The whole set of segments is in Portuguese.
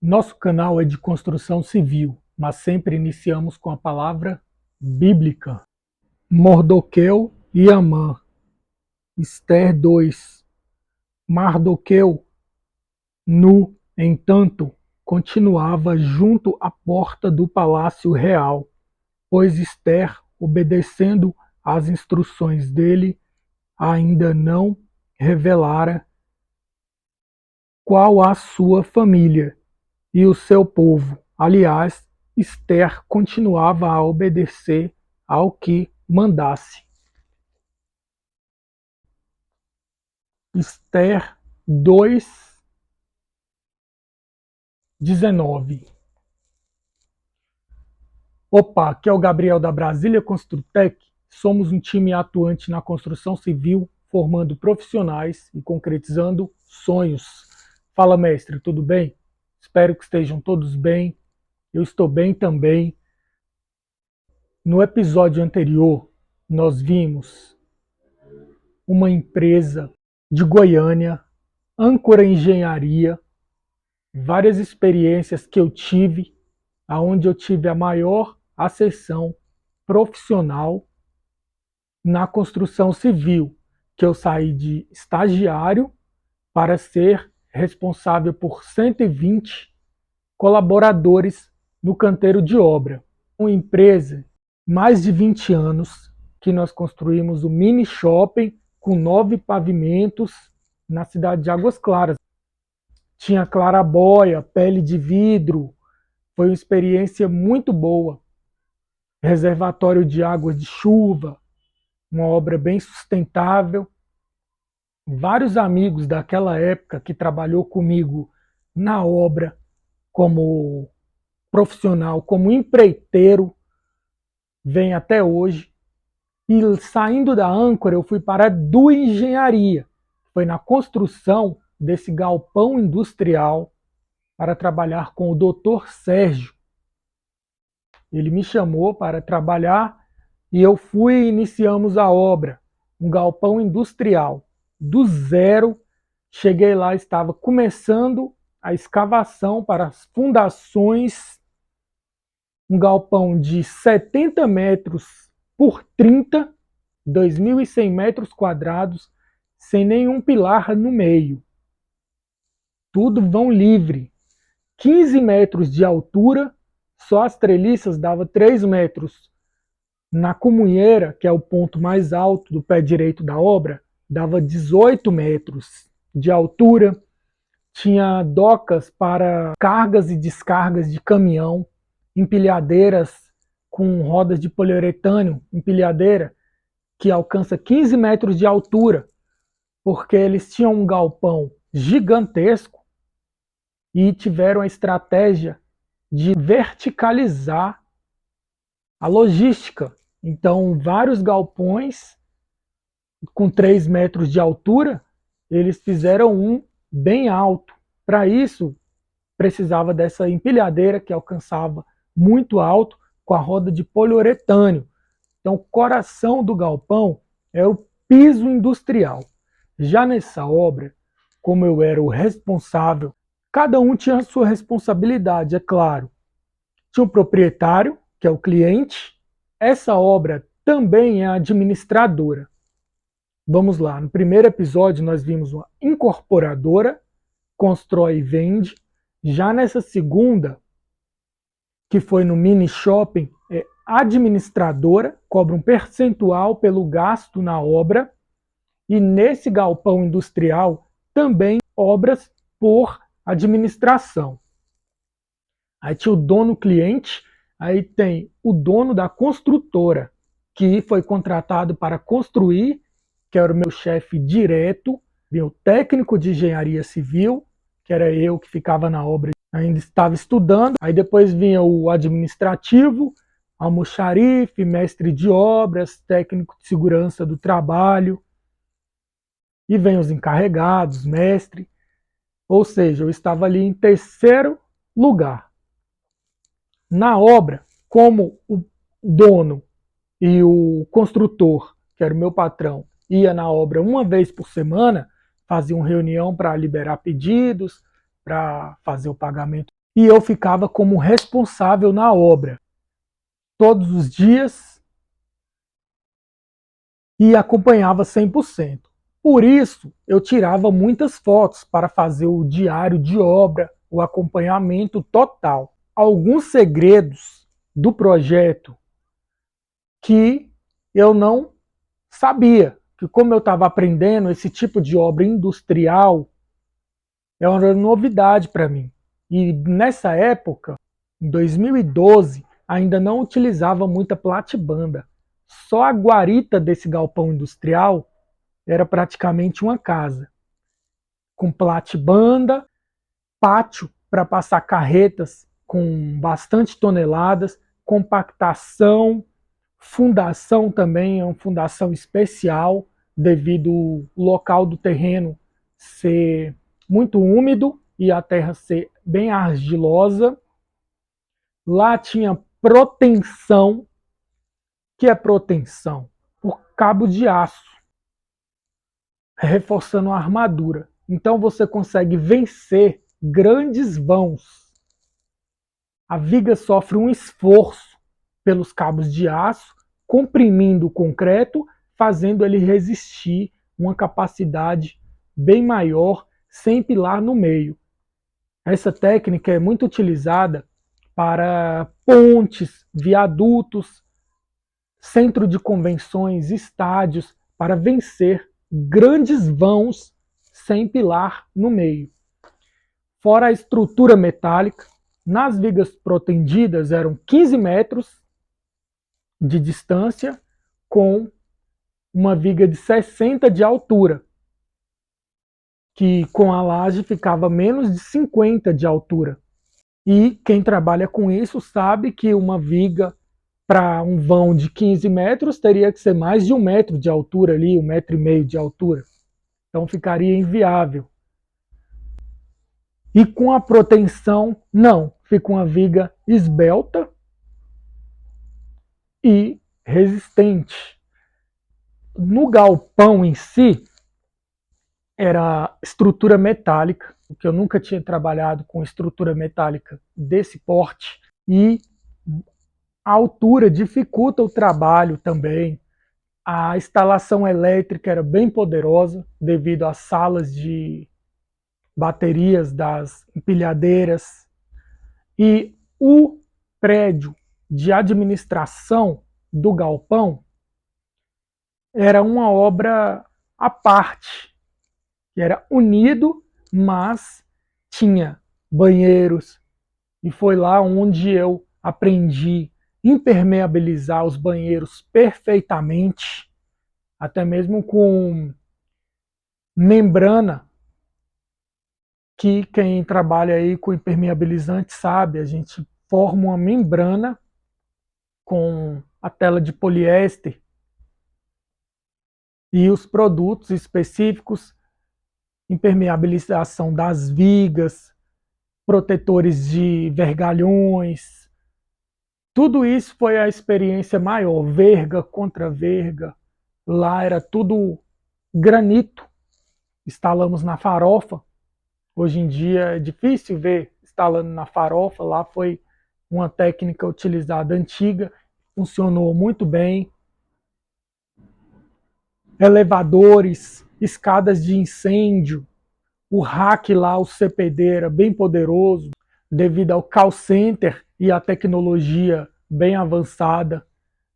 Nosso canal é de construção civil, mas sempre iniciamos com a palavra bíblica. Mordoqueu e Amã. Ester 2. Mardoqueu, nu, entanto, continuava junto à porta do palácio real, pois Ester, obedecendo às instruções dele, ainda não revelara qual a sua família e o seu povo. Aliás, Ester continuava a obedecer ao que mandasse. Ester 2:19. Opa, aqui é o Gabriel da Brasília Construtec. Somos um time atuante na construção civil, formando profissionais e concretizando sonhos. Fala, mestre, tudo bem? Espero que estejam todos bem. Eu estou bem também. No episódio anterior, nós vimos uma empresa de Goiânia, Âncora Engenharia, várias experiências que eu tive, aonde eu tive a maior ascensão profissional na construção civil, que eu saí de estagiário para ser responsável por 120 colaboradores no canteiro de obra. Uma empresa, mais de 20 anos, que nós construímos o mini shopping com 9 pavimentos na cidade de Águas Claras. Tinha clarabóia, pele de vidro, foi uma experiência muito boa. Reservatório de águas de chuva, uma obra bem sustentável. Vários amigos daquela época que trabalhou comigo na obra como profissional, como empreiteiro, vem até hoje. E saindo da Âncora, eu fui para a Do Engenharia. Foi na construção desse galpão industrial para trabalhar com o Dr. Sérgio. Ele me chamou para trabalhar e eu fui e iniciamos a obra. Um galpão industrial. Do zero, cheguei lá, estava começando a escavação para as fundações. Um galpão de 70 metros por 30, 2.100 metros quadrados, sem nenhum pilar no meio. Tudo vão livre. 15 metros de altura, só as treliças dava 3 metros. Na comunheira, que é o ponto mais alto do pé direito da obra, dava 18 metros de altura. Tinha docas para cargas e descargas de caminhão, empilhadeiras com rodas de poliuretânio, empilhadeira, que alcança 15 metros de altura, porque eles tinham um galpão gigantesco e tiveram a estratégia de verticalizar a logística. Então, vários galpões com 3 metros de altura, eles fizeram um bem alto. Para isso, precisava dessa empilhadeira que alcançava muito alto com a roda de poliuretânio. Então, o coração do galpão era o piso industrial. Já nessa obra, como eu era o responsável, cada um tinha a sua responsabilidade, é claro. Tinha o proprietário, que é o cliente. Essa obra também é administradora. Vamos lá, no primeiro episódio nós vimos uma incorporadora, constrói e vende. Já nessa segunda, que foi no mini shopping, é administradora, cobra um percentual pelo gasto na obra. E nesse galpão industrial, também obras por administração. Aí tinha o dono cliente, aí tem o dono da construtora, que foi contratado para construir, que era o meu chefe direto, vinha o técnico de engenharia civil, que era eu que ficava na obra, ainda estava estudando, aí depois vinha o administrativo, almoxarife, mestre de obras, técnico de segurança do trabalho, e vem os encarregados, mestre, ou seja, eu estava ali em terceiro lugar. Na obra, como o dono e o construtor, que era o meu patrão, ia na obra uma vez por semana, faziam reunião para liberar pedidos, para fazer o pagamento. e eu ficava como responsável na obra todos os dias e acompanhava 100%. Por isso, eu tirava muitas fotos para fazer o diário de obra, o acompanhamento total. Alguns segredos do projeto que eu não sabia, que como eu estava aprendendo esse tipo de obra industrial, é uma novidade para mim. E nessa época, em 2012, ainda não utilizava muita platibanda. Só a guarita desse galpão industrial era praticamente uma casa, com platibanda, pátio para passar carretas com bastante toneladas, compactação, fundação também, é uma fundação especial, devido ao local do terreno ser muito úmido e a terra ser bem argilosa. Lá tinha proteção. O que é proteção? Por cabo de aço, reforçando a armadura. Então você consegue vencer grandes vãos. A viga sofre um esforço pelos cabos de aço, comprimindo o concreto, fazendo ele resistir uma capacidade bem maior, sem pilar no meio. Essa técnica é muito utilizada para pontes, viadutos, centro de convenções, estádios, para vencer grandes vãos sem pilar no meio. Fora a estrutura metálica, nas vigas protendidas eram 15 metros de distância, com uma viga de 60 de altura, que com a laje ficava menos de 50 de altura. E quem trabalha com isso sabe que uma viga para um vão de 15 metros teria que ser mais de 1 metro de altura ali, 1,5 metro de altura. Então ficaria inviável. E com a proteção, não. Fica uma viga esbelta e resistente. No galpão em si, era estrutura metálica, porque eu nunca tinha trabalhado com estrutura metálica desse porte, e a altura dificulta o trabalho também. A instalação elétrica era bem poderosa, devido às salas de baterias das empilhadeiras. E o prédio de administração do galpão era uma obra à parte, que era unido, mas tinha banheiros, e foi lá onde eu aprendi impermeabilizar os banheiros perfeitamente, até mesmo com membrana, que quem trabalha aí com impermeabilizante sabe, a gente forma uma membrana com a tela de poliéster e os produtos específicos, impermeabilização das vigas, protetores de vergalhões. Tudo isso foi a experiência maior, verga contra verga. Lá era tudo granito, instalamos na farofa. Hoje em dia é difícil ver instalando na farofa, lá foi uma técnica utilizada antiga, funcionou muito bem. Elevadores, escadas de incêndio, o rack lá, o CPD era bem poderoso, devido ao call center e à tecnologia bem avançada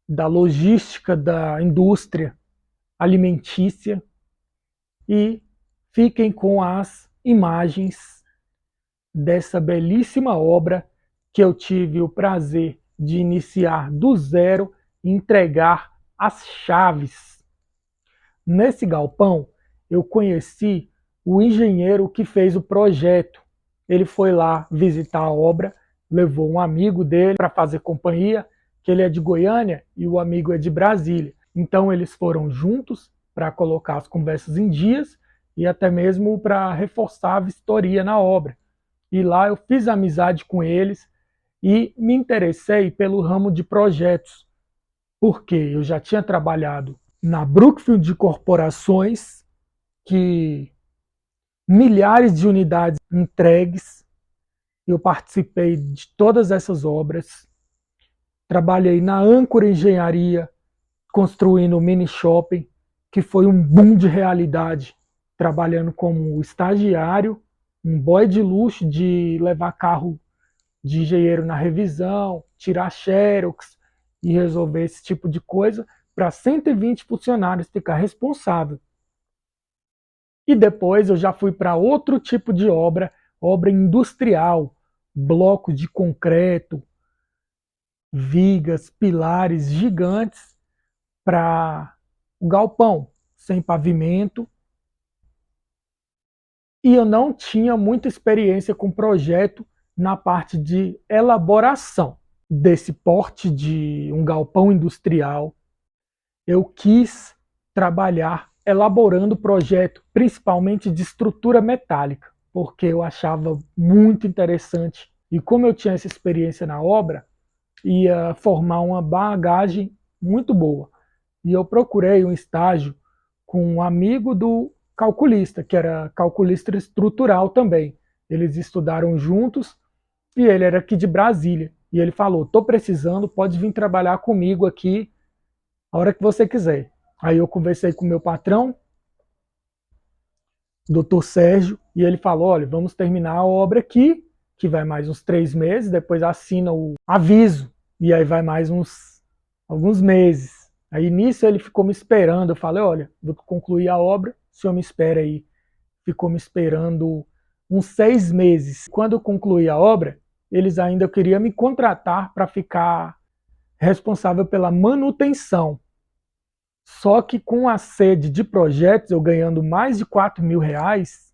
da logística da indústria alimentícia. E fiquem com as imagens dessa belíssima obra que eu tive o prazer de iniciar do zero e entregar as chaves. Nesse galpão, eu conheci o engenheiro que fez o projeto. Ele foi lá visitar a obra, levou um amigo dele para fazer companhia, que ele é de Goiânia e o amigo é de Brasília. Então eles foram juntos para colocar as conversas em dias e até mesmo para reforçar a vistoria na obra. E lá eu fiz amizade com eles e me interessei pelo ramo de projetos, porque eu já tinha trabalhado na Brookfield de Corporações, que milhares de unidades entregues, Eu participei de todas essas obras. Trabalhei na Âncora Engenharia, construindo o mini shopping, que foi um boom de realidade, trabalhando como estagiário, um boy de luxo de levar carro de engenheiro na revisão, tirar xerox e resolver esse tipo de coisa para 120 funcionários ficar responsável. E depois eu já fui para outro tipo de obra, obra industrial, blocos de concreto, vigas, pilares gigantes para o galpão, sem pavimento. E eu não tinha muita experiência com projeto na parte de elaboração desse porte de um galpão industrial. Eu quis trabalhar elaborando projeto, principalmente de estrutura metálica, porque eu achava muito interessante. E como eu tinha essa experiência na obra, ia formar uma bagagem muito boa. E eu procurei um estágio com um amigo do calculista, que era calculista estrutural também. Eles estudaram juntos e ele era aqui de Brasília. E ele falou: "Tô precisando, pode vir trabalhar comigo aqui a hora que você quiser". Aí eu conversei com o meu patrão, doutor Sérgio, e ele falou: "Olha, vamos terminar a obra aqui, que vai mais uns 3 meses, depois assina o aviso, e aí vai mais alguns meses". Aí nisso ele ficou me esperando, eu falei: "Olha, vou concluir a obra, o senhor me espera aí". Ficou me esperando uns 6 meses. Quando eu concluí a obra, eles ainda queriam me contratar para ficar responsável pela manutenção. Só que com a sede de projetos, eu ganhando mais de R$ 4.000,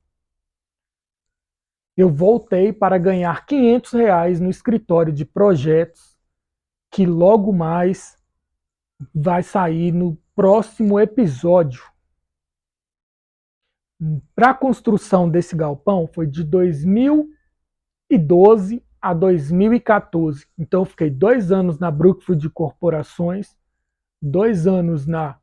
eu voltei para ganhar R$ 500 no escritório de projetos, que logo mais vai sair no próximo episódio. Para a construção desse galpão foi de 2012 a 2014. Então eu fiquei 2 anos na Brookfield Corporações, 2 anos na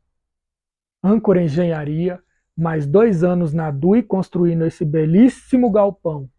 Âncora Engenharia, mais 2 anos na DUI construindo esse belíssimo galpão.